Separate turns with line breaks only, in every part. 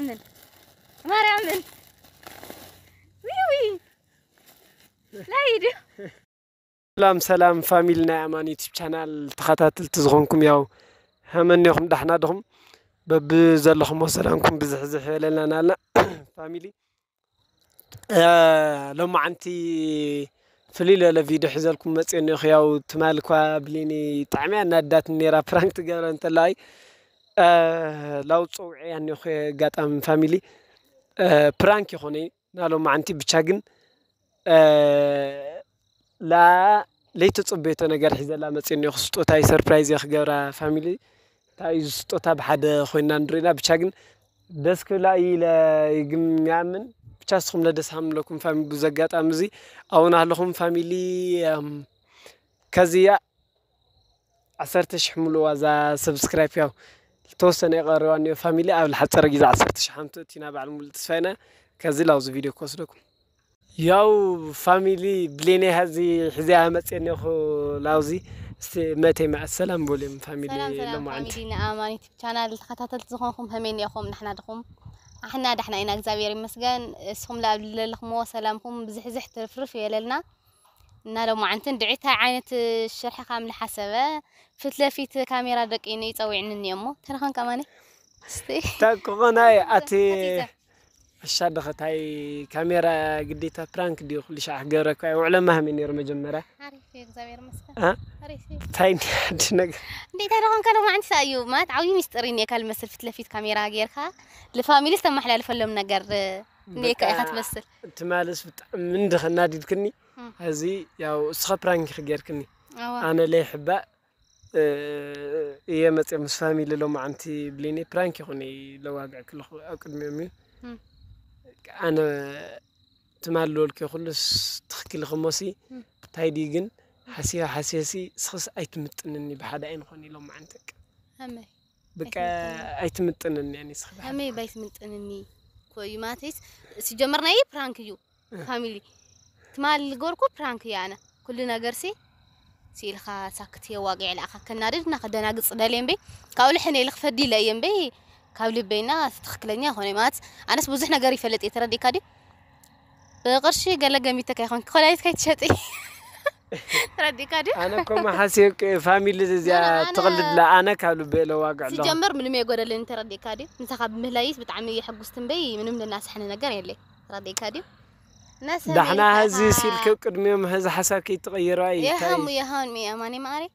من مريم من وي لا يدو
سلام فاميلنا أمان يوتيوب شانل تخاطات تزغونكم ياو همنيكم دحنا دهم ببزلكم وسلامكم بزحزح لنا نالا فاميلي لما عنتي فليلة لفيديو حزلكم متسيني خياو تمالكوا بليني طعمي نادات نيرا برانك تقبل انت لاي لو تصوعي يعني خي قاطام فاميلي برانك يخوني نالو ما عنتي بتشاغن لا ليت تصبيته نجار حزلا متسيني خسطوتاي سربرايز يخغرا فاميلي تاي سطوتا بحد خوينا ندرينا بتشاغن دس كلا إلى يجم يعمل بتشاسكم لدس هم لكم فاميلي بزقات أمزي أو نهلكم فاميلي كزيا عصرتش حملوا وذا سبسكرايب ياو توصل يقرأني فاميلي أول حتى رجع عصرتش حمتو تينا بعد ملتصفينا كزي لوز فيديو كوسلكم ياو فاميلي بليني هذه حزيها متسيني خو لاوزي متى مع السلام بوليم فاميلي
سلام فاميلينا أماني شانل تخططت زخونكم همين ياخم نحنا دخم احنا دحنا إنا إكزابير مسجن اسهم لا لكم وسلامكم بزحزح ترفرف يللنا نالو معنتن دعيتها عينت الشرح كامل حسبه فتلفيت كاميرا دقيني يطوعني يمو ترخان كماني استي
تاكونا أتي الشادخة هاي كاميرا قديتها برانك ديو كل شيء حجرك وعلمها من يرمى جمرة
عارف إكزابير مسجن
ها
عارفي
تايني عندنا
دي ترخان كانوا ما عندي سايو ما تعوي مسترين يكال مثل فتلفيت كاميرا غيرها لفاميلي استمح لها لفلم نجر نيك أخذ تمثل
تمالس من دخل نادي كني هذه ياو سخ برانك خجركني أنا ليه حبة إيه مثل مسفامي لو ما عندي بليني برانك يخوني لو واقع كل أكل ميمي أنا تمالول كخلص تحكي لخماسي تايديجن حسيسي سخص أيتمتنني بحدا عين خوني لو ما عندك
همي
بك أيتمتنني يعني سخ
همي بيتمتنني كوي ماتيس سجمرنا أي برانك يو فاميلي تمال جوركو برانك يعني كلنا جرسي سيلخا ساكتي واقع الأخ كنادنا خدنا قص دالين بي كاول حني لخفدي لا ينبي كاول بينا تخكلنيا هوني مات أنا سبوزحنا جاري فلت يتردي كادي بقرشي قال جميتك يا خون خلاص كي تشتي تردي كادي
أنا كم حاسيك فاميلي زي تغلد لا أنا كاول بيلو واقع
لا سجمر من ما يقول اللي انت ردي كادي انت خاب مهلايس بتعمي حق استنبي من الناس حنا نجار يلي ردي كادي
دحنا هذي سلك قدميهم هذا حساب كي تغيروا أي
يا هم يا هان مي أماني ماري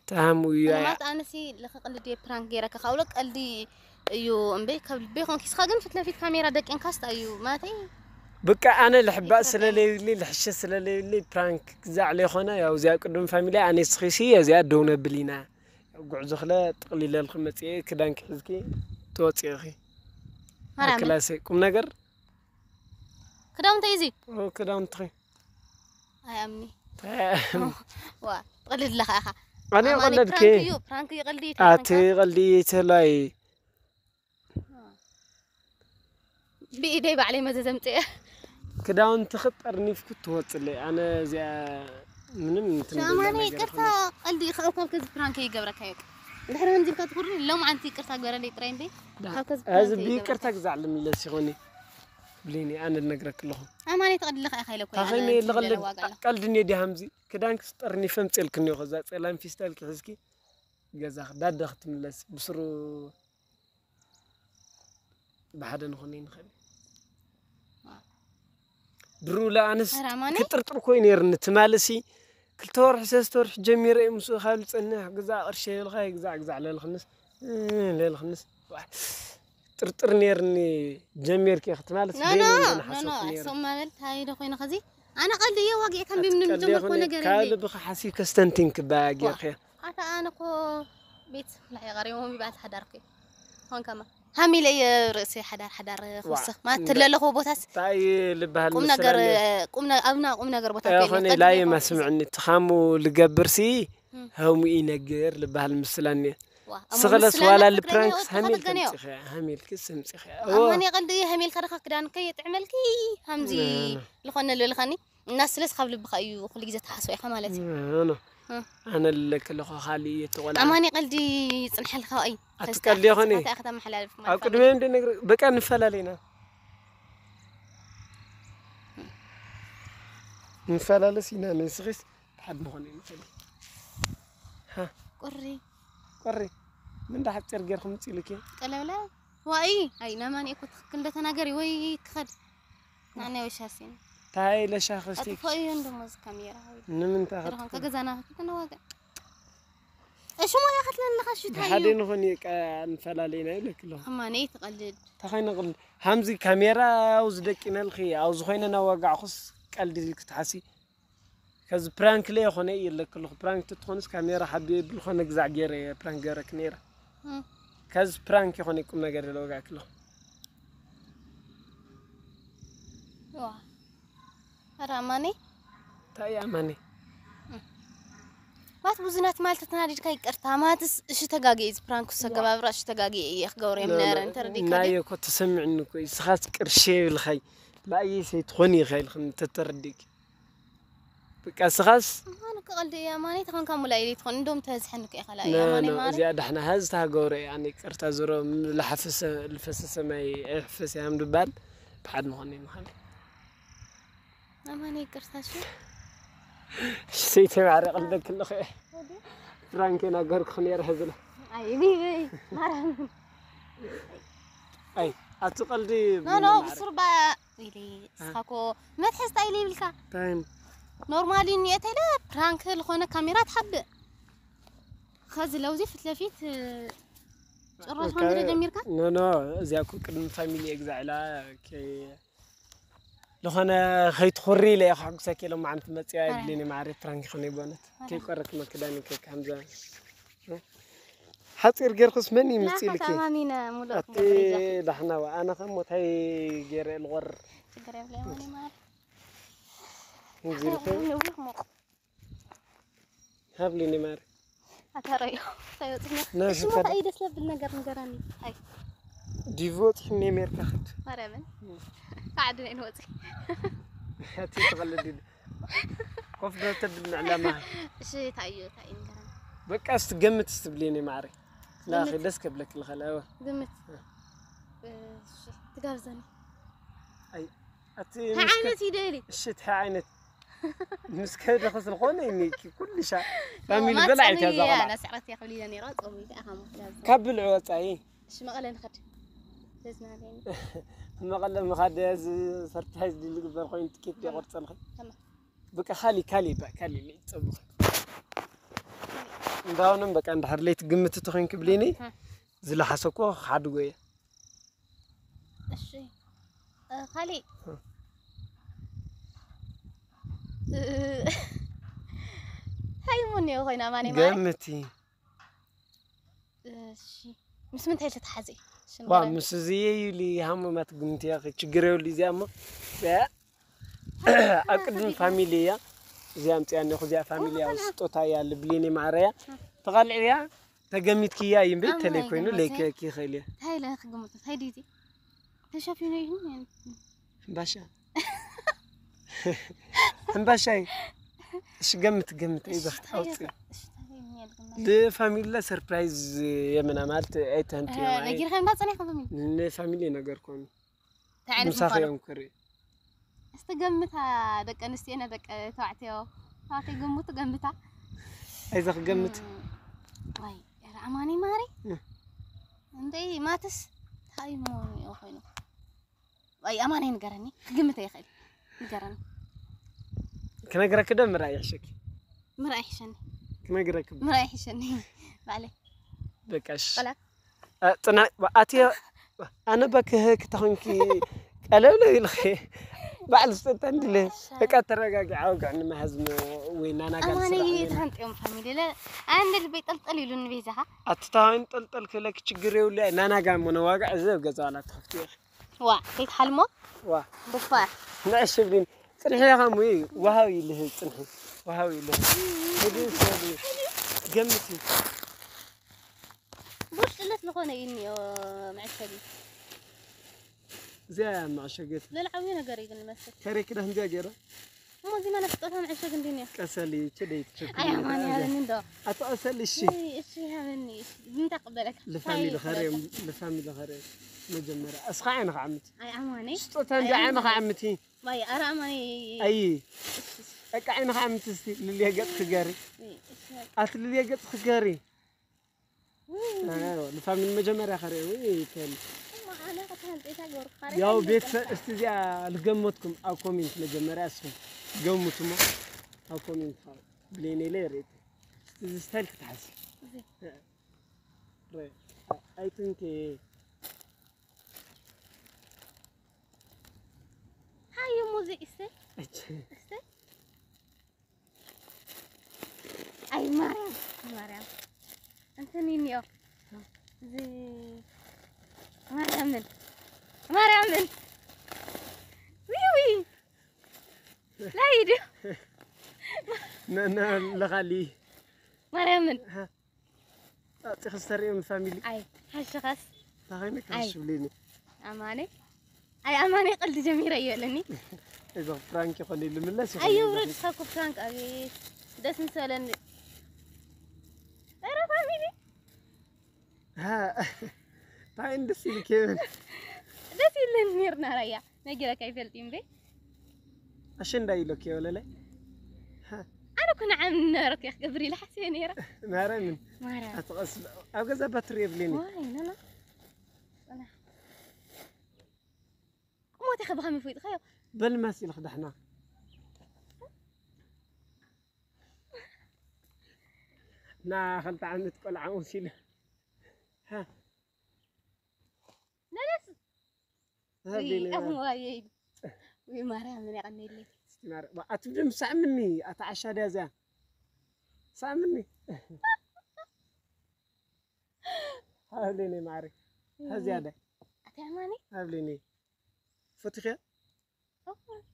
تهموا يا
ما أنا سي لخ قلدي برانك غيرك خاولك قلدي أيو أمبي قبل بيخون كيس خاجن فتلا في كاميرا دك إنكاست أيو ما تي
بقى أنا الحباء سلالي الحشة سلالي برانك زعلي خونا يا وزي قدم فاميلي أنا سخيسي زي دونا بلينا قعد زخلة تقليل الخمسة كدان كحزكي توتي أخي كلاسيك كم نجر
كدام تيزي
أو كدام تخي
هاي أمني وا قلد لك أخا
أنا قلد كي
برانك يقلدي
أتي قلدي تلاي
بإيدي بعلي ما زمتي
كدام تخطرني في كنت وصلي أنا زي من
شاماني كرتا قلدي خلقهم كذا برانك يقبرك هيك الحين عندي كتقولني لو ما عندي كرتا قرني ترين دي
هذا بيكرتك زعل من اللي سيغوني بليني أنا نقرأك لهم
أماني تقول لك أخي لك
أخيني لغلب قلدني دي همزي كدانك سطرني فهمت الكني خذ سلام في ستايلك حزكي جزاك داد أخت من اللي بصروا بحدا نخونين خلي درولا أنس كتر كويني رن تمالسي كل تور حساس تور جمير مسو خالد صنع جزاء أرشي الخاي جزاء للخنس للخنس ترترني رني جمير كي اختمالت
لا ثم قلت هاي دخوينا خزي أنا قلدي يا واقع كان بمن جمر كونا قريبي
كالب حاسي كستنتينك باقي يا أخي
حتى أنا كو بيت لا يا غريب هم بعد حداركي هون كمان همي لي رأسي حدار خص ما تلا له بوتاس
تاي لبها
قمنا قر بوتاس
يا أخواني لا يما سمعني تخامو لقبرسي هم ينقر لبها المسلاني سغلس ولا البرانكس هميل كيس همسخ
أماني قلدي هميل كرخ كدان كي تعمل كي همزي لخنا اللي لخني الناس سلس قبل بخايو كل جزء تحسوا يا خمالتي
أنا اللي كله خالي يتولى
أماني قلدي صنح الخائي
أتقلي هوني
أخذ محل
أقول مين دي نقول بقى نفلا لينا نفلا لسينا نسخس بحد نهوني نفلا ها قري من ده حتى رجال خمسة لكين
قالوا لا وأي أي نماني كنت كنت تناقري وي تخد نعني وش هسين
تاي لشاخصتي
أطفئي عندهم مز كاميرا
نمن تاخد
ترى كجزانا كنا واقع شو ما ياخذ لنا خشيت هايو
حدين هوني كنفلا لينا لك له
أماني تقلد
تخيل نقول همزي كاميرا وزدكنا الخي أو زخينا نوقع خص قلدي تحسي كز برانك ليه خوني يلك له برانك تتخونس كاميرا حبيب الخونك زعجيرة برانك جرك نيرة كز برانك يخوني كم نجار لو وقعك له
واه أراماني
تاي أماني
وات بوزنات مالت تنادي كاي قرتاماتس اش تغاغيز برانكو سغبابرا اش تغاغي يخ غوري منار انت ردي كدي
نايو كنت تسمع انه كويس خاص قرشي بالخي لا اي شيء تخوني خيل انت ترديك بقى سخاس
انا كقلدي يا ماني تكون كامولايلي تكون اندوم تزحنك يا خلا يا ماني ماري
زياده احنا هزتها غوري يعني قرتا زرو لحفس الفسس ما يحفس يا مدبال بحد مخني مخني
ماني قرتا شو
سيتي معرق قلبك كله خير فرانكينا غورك خنير هزله
اي بيبي مارن
اي اتقلدي
نو بصربا ويلي سخاكو ما تحس تايلي بالكا
تايم
نورمالي نيتي لا برانك لخونه كاميرا تحب خاز لوزي فتلفيت ጭራሽ ማንገረ ጀሚርካ
ኖ እዚያ እኮ ቅድም ፋሚሊ egዛዕላ لخنا خيط خري لي خحكسك لو ما عم تمصيا يدليني معرف فرانك خلني بونت كي قرك مكداني كيك حمزه حصير غيرخص مني مصيلك
تمامينا مولك
اتي دحنا وانا خموت هي غير الغر
تقرب لي ماني مار
نزيرك هابليني مار
أترى طيب شو ما تأيد سلب النجار نجارني هاي
ديفوت حني ميركا خد
مرحبا قاعدين نوتي
هاتي تغلدي قف ده تدل علامة
شو تأيو تأيو نجارني
بقى استقمت استبليني معري لا أخي دسك بلك الخلاوة
قمت شو تقارزني
أي أتي
عينتي ديلي
الشت عينت مسكينة خص الخونة إني كل شيء فامي البلعت هذا غلط
أنا سعرتي قبلي أنا راس أمي أهم
كابل عوض أي
شو مقلة نخد تزنا لين
مقلة مخد سربرايز اللي قبل خوين تكيت لي قرص الخي بقى خالي كالي بقى كالي اللي تصبخ داونم بقى عند حرليت قمة تخين كبليني زلا حسكو حد قوي
الشيء خالي هاي مني وخينا ماني ماي
قمتي
شي مس من تايل تحزي
وا مس زي اللي هم ما تقمتي يا اخي تشغروا لي زعما اقدم فاميليا زعمت يعني خذيا فاميليا وسطوتا يا لبليني معريا تقلعيا تقمت كيا يمبي تلي كوينو ليك كي خيليا
هاي لا قمت هاي ديتي تشوفينو يعني
باشا باشا ايش قمت اذا اوصي دي فاميلا سربرايز يمنا مالت ايت انت
يا نغير خيم باصني خفمي
ني فاميلي نغير كون
تعرف
مسافيهم كري
استقمتها دق انستينا دق توعتيو فاتي قمت قمتها
اذا قمت
واي يا اماني ماري عندي ماتس هاي مو يا خينو واي اماني نقرني قمت يا خيل نقرني
كنا قرا كده مريحشك
مريحشني
كنا قرا كده
مريحشني بعلي
بكاش
ولا
طنا اتي انا بك هيك تخنكي قالوا لي الخي بعد استنت لي بقى ترجع عوق عن ما هزم وين انا قال
اماني تهنت يوم فاميلي لا عند البيت طلطل يلون بيزها
اتتاين طلطل كلك تشغريو لي انا قام منواقع زب غزاله تختي
وا كيف حلمو
وا
بفاح
نعشبين صريح يا غموي وهاوي اللي صنحي وهاوي اللي هدي سوري قمتي
بوش لت لخونه يني معشبي
زي ما عشقت
لا العوينه قريب المسك
كاري كده هنجا جرا
مو زي ما نفطرها مع شو قندينيا
قسلي كده تشكري
أي أماني هذا من ده
أتقسل الشي
إيش مني من تقبلك
لفاميلي خريم لفاميلي خريم مجمرة أسخى عينك عمتي
أي أماني
سطوتها عندي عينك عمتي
ما أرى أماني
أي أك عينك عمتي اللي قد خجاري أصل اللي قد خجاري أيوة لفاميلي مجمرة خريم وين تاني ياو بيت استديا لقمتكم أو كومنت مجمرة اسمه قومتهم أو كومنت بليني ليريت استديا تحس right I think
هاي موزي إستي أي مريم أنت مين يا زي مريم وي لا يدو
نا لغالي
مريم
ها تخسري من فاميلي
أي هالشخص
تغينك هالشوليني
أماني أي أماني قلت جميلة يقولني
إذا فرانك يقولي لي من لا شيء
أي ورد ساكو فرانك أبي دس نسولني أنا فاميلي
ها تعين دسي كيف
دس اللي نيرنا ريا نجرا كيف التيم
عشان دايلوك يا ولا لا ها
أنا كنا عم نرك يا قبري لحسين يرى
مارا من
مارا
أتغسل أو جزا باتري بليني
واي لا أنا مو تاخذ خمي فويت خيو
بل ما سيل خدحنا نا خلت عم تقول عاوسيل ها
لا
هذه
أبو وايد وي مارا من يغني لي
مارا أتبدم ساعة مني أتعشى هذا ساعة مني هابليني معرك هزيادة
أتعماني
هابليني فتخي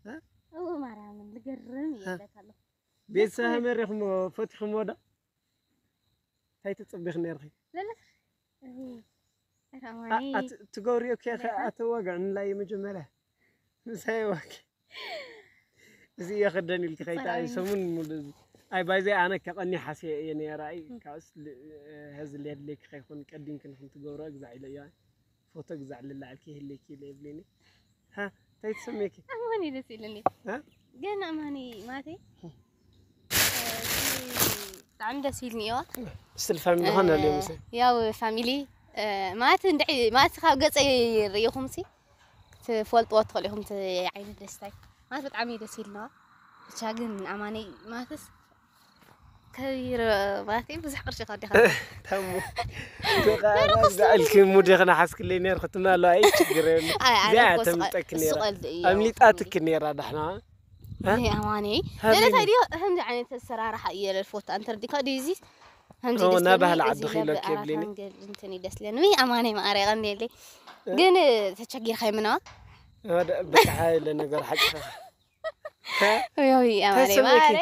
ها هو مارا من لقرمي لك الله
بيسا هميرخ فتخ مودا هاي تطبخ نيرخي
لا أتعماني
تقوري اوكي اتوقع ان لا يمجمله مسايوك زي ياخدني الكخيتا يسمون اي بايزي انا كقني حسي يعني راي كاس هز اللي هدلك خيكون قدين كنكم تقورا غزع الى فوتو غزع للعلكي هليكي ليبليني ها تاي تسميكي
أماني دسيلني
ها
قلنا أماني ماتي طعم دسيلني يا
ستيل فاميلي هنا اليوم
يا فاميلي ما تندعي ما تخاف قصي ريهم سي تفولت وتخليهم تعين دستاي ما تطعمي دسيلنا شاقن أماني ما تس كبير ما تي بزح قرشي خدي خدي
تمو زعلك مودي خنا حاسك اللي نير ختنا لا اي تشغرين زي تمتك نير امليطاتك نير دحنا
ها اماني لا تايدي هم يعني السراره حقيقه للفوت انت رديكا ديزي هم
هو نبه العد خيلك يبليني
انتني دسلن مي اماني ما اري غني لي ግን ተቸጊር خيمنا
هذا بتحايل نقر حق
يوي اماني ما اري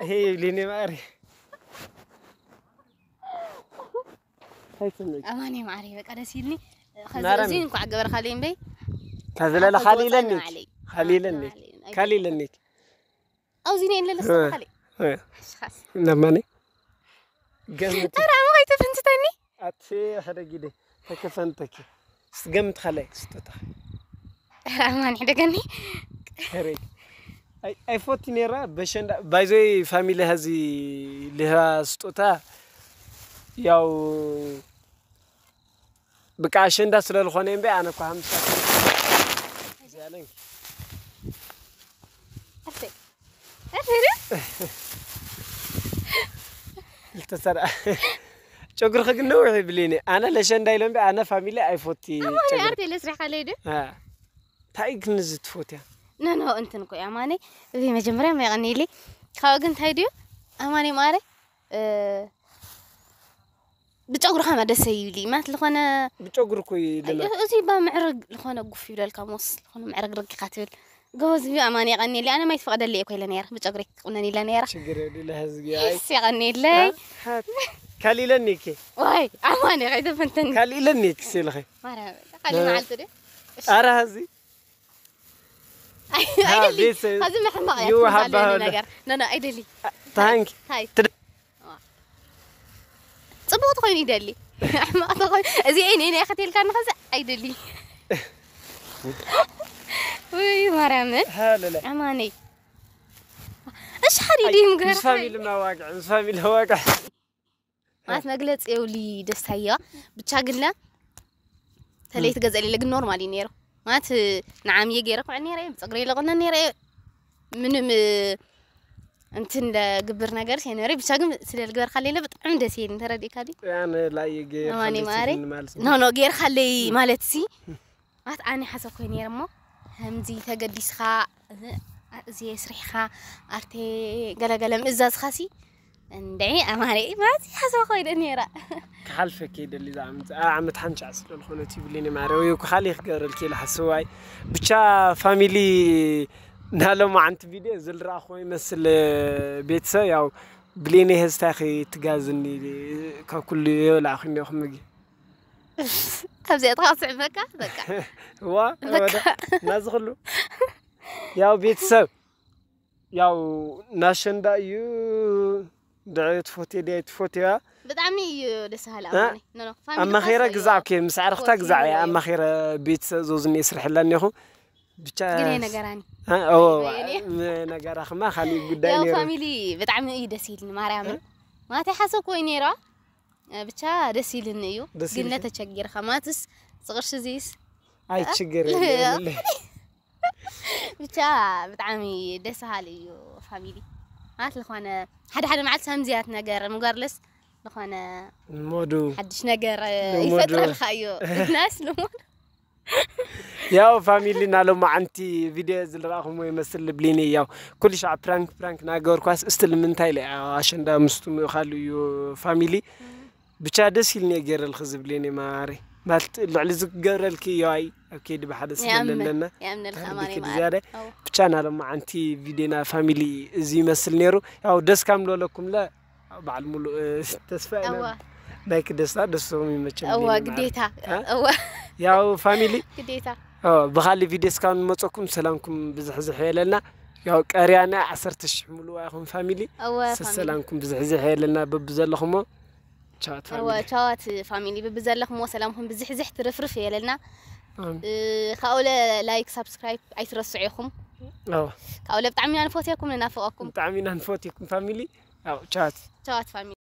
هي ليني ما اري هاي سمك
اماني ما اري بقى دسيلني خزين انكو عقبر خليم بي
كذا لا خليلني خليلني
او زينين للسه خلي
خلاص لماني قمت
ترى ما غيت فنتني
اتي هذا كده تكفنتك قمت خليك ستة
اماني دغني
هريك اي فوت نيرا بشن بايزي فاميلي هذه لها ستوتا ያው በቃ አሸንዳ ስለልሆነ እንበይ አነ እኮ 50 ያለኝ التسرع ጨጉርክ ግን ነው ይብሊኒ አነ ለሸንዳ ይለም በይ አነ ፋሚሊ አይፎቲ
ጨጉር አርቴ ለስራ ካለይደ
ታይግን ዝትፎትያ
ኖ እንትን እኮ ያማኔ እዚህ መጀመሪያ ማይቀኒሊ ካው ግን ታይዲዮ አማኔ ማሬ بتجرخ ما دسيلي ما تلخنا
بتجرخ يلنا
أزي بمعرق لخنا قفي ولا الكاموس لخنا معرق رق قاتل جوز بي أماني غني لي أنا ما يتفقد اللي يكوي لنير بتجرك قلني لنير
شجرة لي لهزقي أي
سيغني لي
كالي لنيكي
واي أماني غيدا فنتني
كالي لنيك سيلخي
ما راه خلي معلت ده
أرى هزي
أيدلي هذا ما حماق يا حبا نجار لا أيدلي
تانك
هاي صبوت خوين يدلي حماق خوين زين أنا أخذت كان خذ أيدلي وي مرامن
هلا لا
أماني إيش حريدي مقهر
مش فاهمي لما واقع مش فاهمي لما واقع
ما مجلس يولي دستهيا بتشاقلنا تليت جزء لي نورمالي نيرو ما نعم يجيرك عن نيرة بتصقري لقنا نيرة من أنتن لجبر نجار يعني ريب بتشاقم سل الجبر خلي له بتعمل دسين ترى دي كذي
يعني لا يجي
أماني ماري نو جير خلي مالتسي ما أنا حسب كوي نيرة مو همزي تجدي سخاء زي سريحة أرتي جلا مزاز خاسي ندعي أماني ما حسب خوي دنيرة
كحلفة كده اللي زعمت عم تحنش عسل الخونتي بليني معروي وكخلي خجر الكيل حسواي بتشا فاميلي نالو ما عند فيديو زل راخوي مثل بيتسا ياو بليني هستاخي تجازني ككل يوم أخيني خمجي
أبزي أتقاطع بكا
هو نازغلو ياو بيتسا ياو ناشندا يو دعيت فوتي
بدعمي لسه هلا أماني
أما خيرة جزع كي مسعرختها جزع يا أما خيرة بيت زوزني يسرح لنا يخو بتشا
قلنا نجاراني
نجار ما خلي قدامي
يا فاميلي بدعمي إيه دسيل ما رامن ما تحسوا كوينيرا بتشا دسيل النيو قلنا تشجر خماتس صغرش زيس
أي تشجر
بتشا بدعمي دسهاليو فاميلي ما تلخوانا حدا معل سامزيات نجار مقارلس لخوانا
مودو
حدش نجار يفتر الخايو الناس لمود
ياو فاميلي نالو ما عندي فيديو زل راهم يمثل بليني ياو كل شيء برانك ناجور كواس استل من تايل عشان دا مستمي يخلوا يو فاميلي بتشادس يلني غير الخز بليني ماري مالت اللي زقر الكي ياي اكيد بحدث لنا
يا من الخماني
ماري بتشانا لما عندي فيديونا فاميلي زي مثل نيرو ياو دس كاملو لكم لا بعد ملو تسفائنا دايك دسهم يمشي
قديتها
ياو فاميلي
قديتها
بخلي فيديوس كان مصكم سلامكم بزحزح يلنا ياو قريانا 10 شحملوا ياكم فاميلي سلامكم بزحزح يلنا ببزلخمو تشات فاميلي
تشات فاميلي ببزلخمو سلامكم بزحزح ترفرف يلنا خاوله لايك سبسكرايب اي ترسعيكم خاوله بتعمينا نفوتيكم لنافقكم
بتعمينا نفوتيكم فاميلي ياو تشات
فاميلي